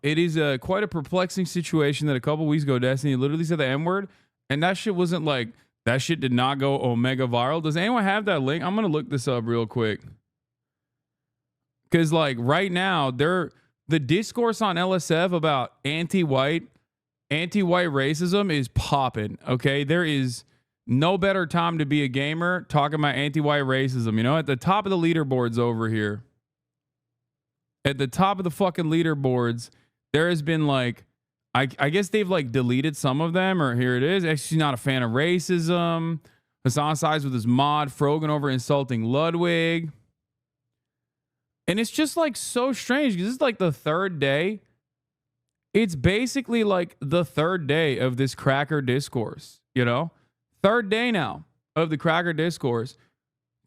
It is quite a perplexing situation that a couple weeks ago, Destiny literally said the N word, and that shit wasn't like, that shit did not go omega viral. Does anyone have that link? I'm gonna look this up real quick, because like right now, the discourse on LSF about anti-white racism is popping. Okay, there is no better time to be a gamer talking about anti-white racism. You know, at the top of the leaderboards over here. At the top of the fucking leaderboards, there has been like, I guess they've like deleted some of them, or here it is. Actually, not a fan of racism. Hasan sides with his mod. Frogan over insulting Ludwig. And it's just like so strange because this is like the third day. It's basically like the third day of this cracker discourse, you know? Third day now of the cracker discourse.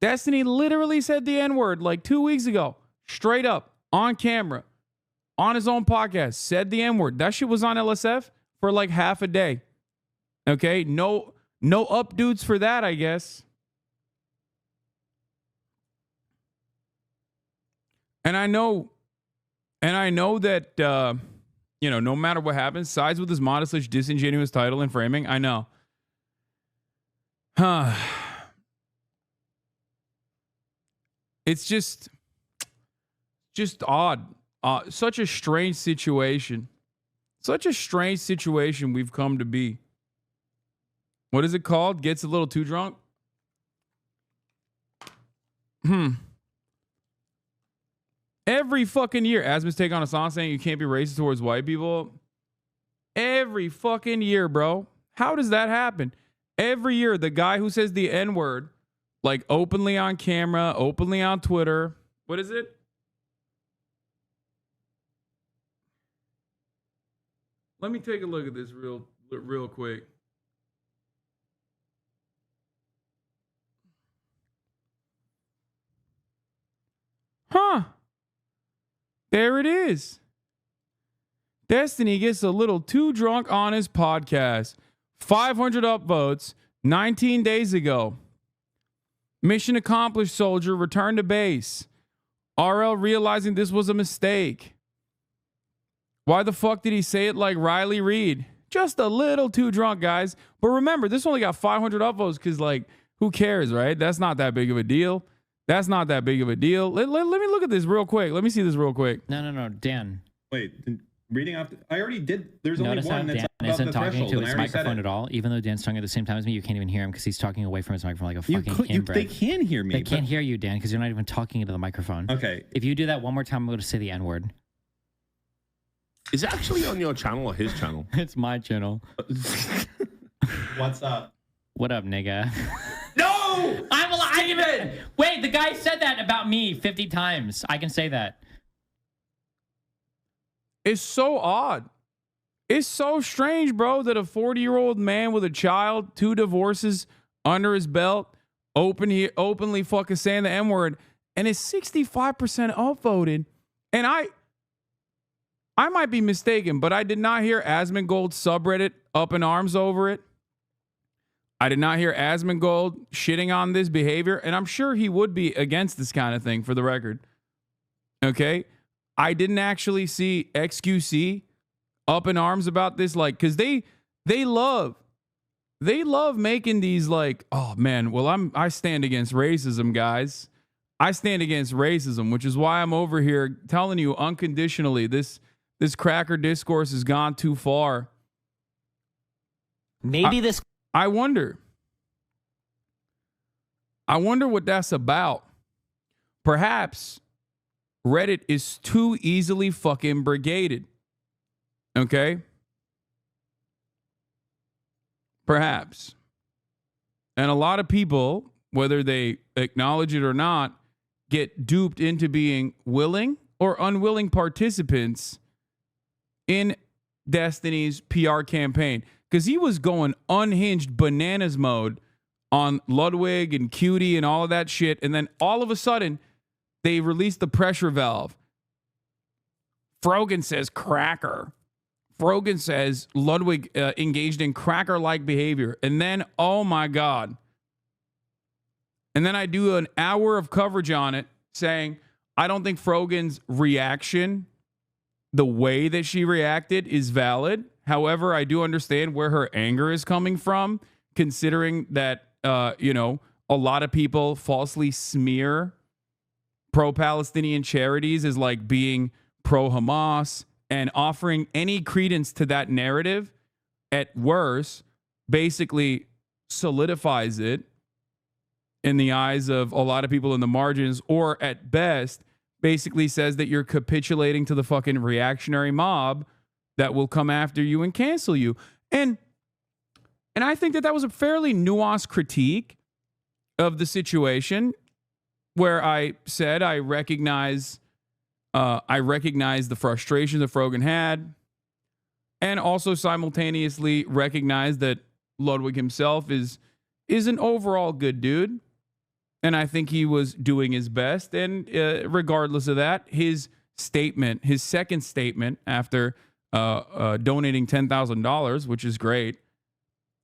Destiny literally said the N-word like 2 weeks ago, straight up. On camera, on his own podcast, said the N-word. That shit was on LSF for like half a day. Okay, no up dudes for that, I guess. And I know that you know, no matter what happens, sides with his modest, disingenuous title and framing. I know. It's just odd. Such a strange situation. Such a strange situation we've come to be. What is it called? Gets a little too drunk? Every fucking year, Asmus take on a song saying you can't be racist towards white people. Every fucking year, bro. How does that happen? Every year, the guy who says the N-word, like openly on camera, openly on Twitter. What is it? Let me take a look at this real quick. There it is. Destiny gets a little too drunk on his podcast. 500 upvotes 19 days ago. Mission accomplished, soldier. Return to base. RL realizing this was a mistake. Why the fuck did he say it like Riley Reid? Just a little too drunk, guys. But remember, this only got 500 upvotes because, like, who cares, right? That's not that big of a deal. That's not that big of a deal. Let me look at this real quick. Let me see this real quick. No, Dan. Wait, reading off. I already did. There's Notice only one that's Dan about isn't the talking threshold, to and I his already said microphone it. at all. Even though Dan's talking at the same time as me, you can't even hear him because he's talking away from his microphone like a fucking inbred. They can hear me. They can't hear you, Dan, because you're not even talking into the microphone. Okay. If you do that one more time, I'm going to say the N-word. Is it actually on your channel or his channel? It's my channel. What's up? What up, nigga? No! I'm alive. Wait, the guy said that about me 50 times. I can say that. It's so odd. It's so strange, bro, that a 40-year-old man with a child, 2 divorces under his belt, openly fucking saying the N-word, and is 65% upvoted. And I might be mistaken, but I did not hear Asmongold's subreddit up in arms over it. I did not hear Asmongold shitting on this behavior, and I'm sure he would be against this kind of thing, for the record. Okay? I didn't actually see XQC up in arms about this, like, because they love making these like, oh man, well I stand against racism, guys. I stand against racism, which is why I'm over here telling you unconditionally this cracker discourse has gone too far. Maybe I wonder what that's about. Perhaps Reddit is too easily fucking brigaded. Okay? Perhaps. And a lot of people, whether they acknowledge it or not, get duped into being willing or unwilling participants in Destiny's PR campaign. Because he was going unhinged bananas mode on Ludwig and Cutie and all of that shit. And then all of a sudden, they released the pressure valve. Frogan says cracker. Frogan says Ludwig engaged in cracker-like behavior. And then, oh my God. And then I do an hour of coverage on it saying, I don't think Frogan's reaction the way that she reacted is valid. However, I do understand where her anger is coming from, considering that, a lot of people falsely smear pro-Palestinian charities as like being pro-Hamas, and offering any credence to that narrative at worst basically solidifies it in the eyes of a lot of people in the margins, or at best basically says that you're capitulating to the fucking reactionary mob that will come after you and cancel you. And I think that was a fairly nuanced critique of the situation, where I said I recognize the frustration that Frogan had, and also simultaneously recognize that Ludwig himself is an overall good dude. And I think he was doing his best. And regardless of that, his second statement after donating $10,000, which is great,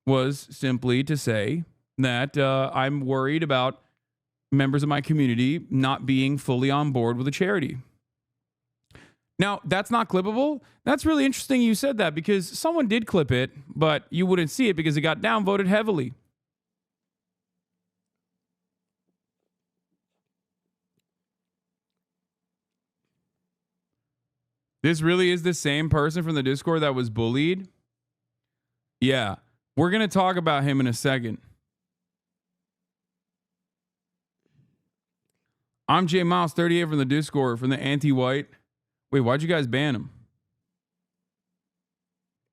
was simply to say that I'm worried about members of my community not being fully on board with a charity. Now, that's not clippable. That's really interesting you said that, because someone did clip it, but you wouldn't see it because it got downvoted heavily. This really is the same person from the Discord that was bullied? Yeah. We're going to talk about him in a second. I'm J Miles 38 from the Discord, from the anti-white. Wait, why'd you guys ban him?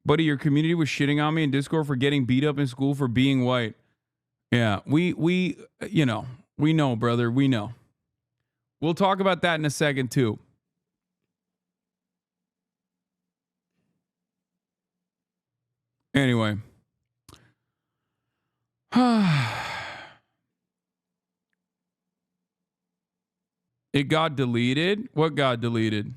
Buddy, your community was shitting on me in Discord for getting beat up in school for being white. Yeah, we know, brother. We know. We'll talk about that in a second too. Anyway. It got deleted? What got deleted?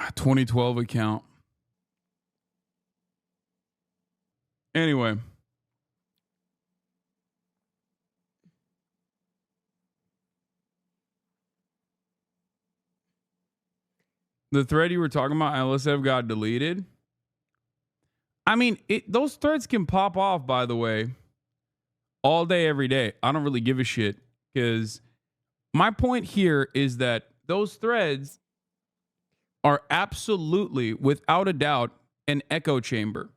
A 2012 account. Anyway. The thread you were talking about, LSF, got deleted. I mean, those threads can pop off, by the way, all day, every day. I don't really give a shit, because my point here is that those threads are absolutely, without a doubt, an echo chamber.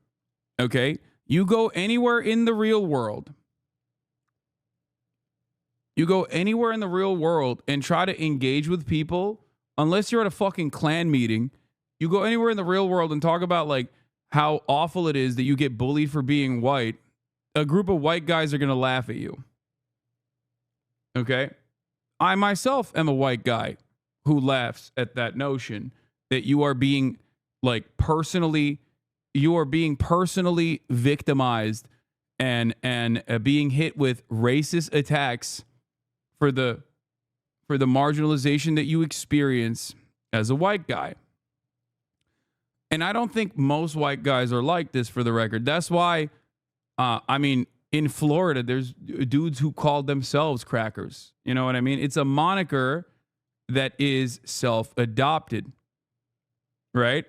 Okay? You go anywhere in the real world. You go anywhere in the real world and try to engage with people, unless you're at a fucking clan meeting. You go anywhere in the real world and talk about like how awful it is that you get bullied for being white. A group of white guys are going to laugh at you. Okay? I myself am a white guy who laughs at that notion that you are being personally victimized and being hit with racist attacks for the marginalization that you experience as a white guy. And I don't think most white guys are like this, for the record. That's why, in Florida, there's dudes who call themselves crackers. You know what I mean? It's a moniker that is self-adopted, right?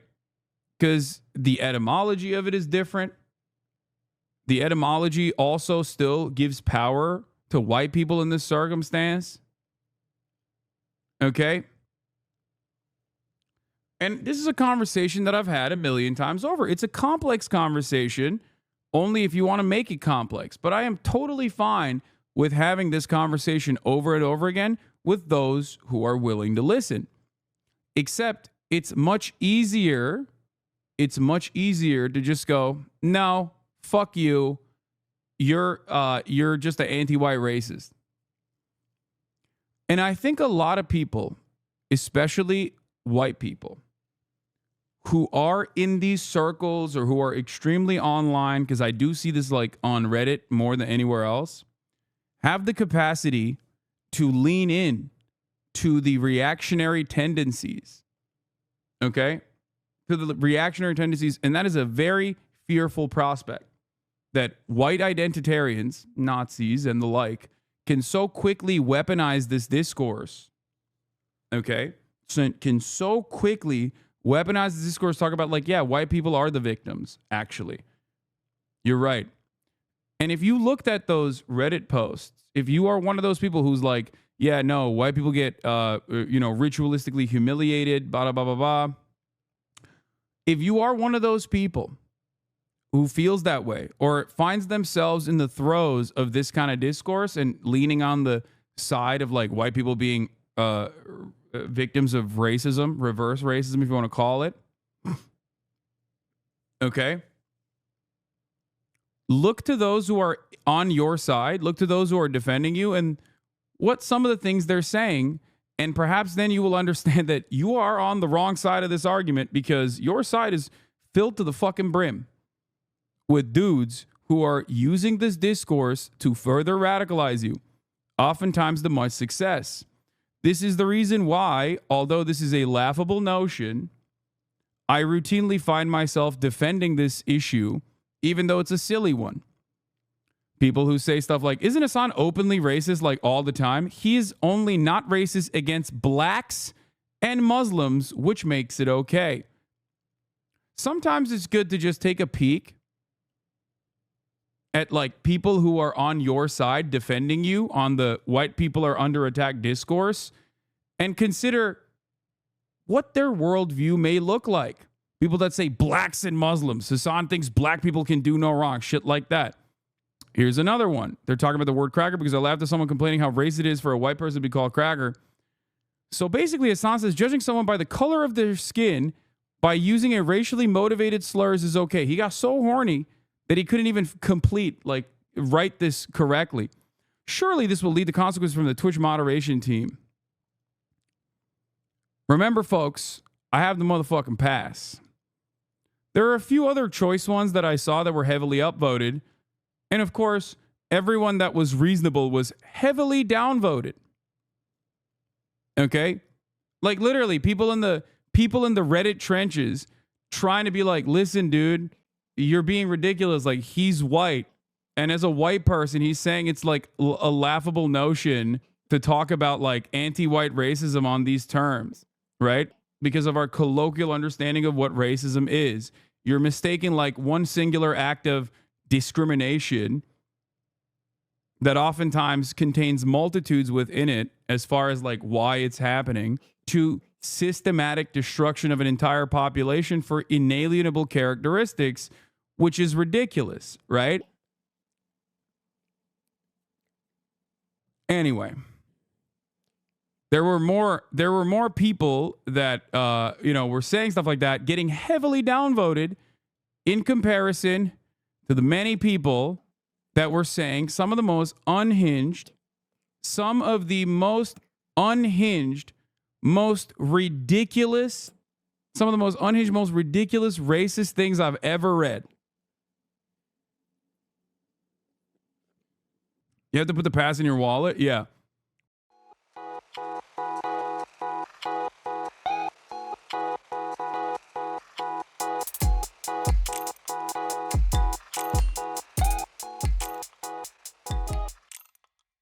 Because the etymology of it is different. The etymology also still gives power to white people in this circumstance. Okay? And this is a conversation that I've had a million times over. It's a complex conversation, only if you want to make it complex. But I am totally fine with having this conversation over and over again with those who are willing to listen. Except it's much easier to just go, no, fuck you. You're just an anti-white racist. And I think a lot of people, especially white people, who are in these circles or who are extremely online, because I do see this on Reddit more than anywhere else, have the capacity to lean in to the reactionary tendencies. Okay? To the reactionary tendencies. And that is a very fearful prospect, that white identitarians, Nazis and the like, can so quickly weaponize this discourse. Okay? So can so quickly weaponize this discourse, talk about like, yeah, white people are the victims, actually. You're right. And if you looked at those Reddit posts, if you are one of those people who's like, yeah, no, white people get, ritualistically humiliated, blah, blah, blah, blah. If you are one of those people who feels that way or finds themselves in the throes of this kind of discourse and leaning on the side of like white people being victims of racism, reverse racism, if you want to call it. Okay. Look to those who are on your side. Look to those who are defending you and what some of the things they're saying. And perhaps then you will understand that you are on the wrong side of this argument because your side is filled to the fucking brim with dudes who are using this discourse to further radicalize you, oftentimes to much success. This is the reason why, although this is a laughable notion, I routinely find myself defending this issue, even though it's a silly one. People who say stuff like, isn't Hasan openly racist like all the time? He is only not racist against blacks and Muslims, which makes it okay. Sometimes it's good to just take a peek at like people who are on your side defending you on the white people are under attack discourse and consider what their worldview may look like. People that say blacks and Muslims. Hasan thinks black people can do no wrong. Shit like that. Here's another one. They're talking about the word cracker because I laughed at someone complaining how racist it is for a white person to be called cracker. So basically, Hasan says judging someone by the color of their skin by using a racially motivated slurs is okay. He got so horny that he couldn't even write this correctly. Surely this will lead to consequences from the Twitch moderation team. Remember, folks, I have the motherfucking pass. There are a few other choice ones that I saw that were heavily upvoted. And of course, everyone that was reasonable was heavily downvoted. Okay? Like literally people in the Reddit trenches trying to be like, listen, dude, you're being ridiculous. Like he's white. And as a white person, he's saying it's like a laughable notion to talk about like anti-white racism on these terms, right? Because of our colloquial understanding of what racism is. You're mistaking like one singular act of discrimination that oftentimes contains multitudes within it as far as like why it's happening to systematic destruction of an entire population for inalienable characteristics, which is ridiculous, right? Anyway, there were more people that were saying stuff like that, getting heavily downvoted in comparison to the many people that were saying some of the most unhinged, most ridiculous racist things I've ever read. You have to put the pass in your wallet? Yeah.